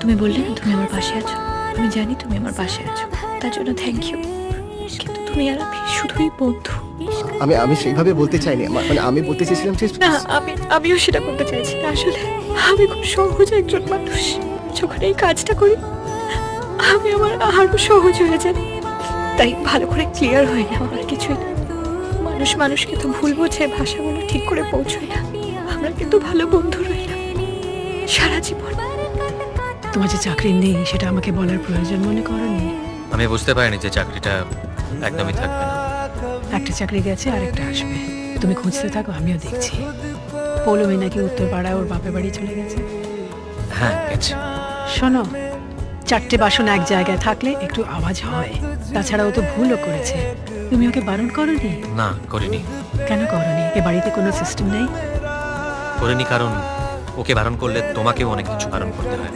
তুমি বললে না তুমি আমার পাশে আছো, আমি জানি তুমি আমার পাশে আছো, তার জন্য থ্যাংক ইউ। কিন্তু তুমি আর আমি শুধুই বন্ধু। আমি সেইভাবে বলতে চাইনি, মানে আমি বলতে চেয়েছিলাম যে না, আমিও সেটা করতে চাইছি না। আসলে আমি খুব সহজ একজন মানুষ, যখন এই কাজটা করি আমি আমার আরো সহজ হয়ে যায়, তাই ভালো করে ক্লিয়ার হয় না আমার কিছুই না। মানুষ মানুষকে তো ভুল বোঝে, ভাষাগুলো ঠিক করে পৌঁছয় না। আমরা কিন্তু ভালো বন্ধু রইলাম সারা জীবন। তোমার যে চাকরি নেই সেটা আমাকে বলার প্রয়োজন মনে করনি। আমি বুঝতে পারিনি যে চাকরিটা একদমই থাকবে না। একটা চাকরি গেছে আরেকটা আসবে, তুমি খুঁজতে থাকো, আমিও দেখছি। পৌলমী নাকি উত্তরপাড়া ওর বাপের বাড়ি চলে গেছে। হ্যাঁ গেছে। শোনো, 4টে বাসন এক জায়গায় থাকলে একটু আওয়াজ হয়, তাছাড়া ও তো ভুলও করেছে। তুমি ওকে বারণ করনি? না করিনি। কেন করনি? এ বাড়িতে কোনো সিস্টেম নেই? করিনি কারণ ওকে বারণ করলে তোমাকেও অনেক কিছু বারণ করতে হয়।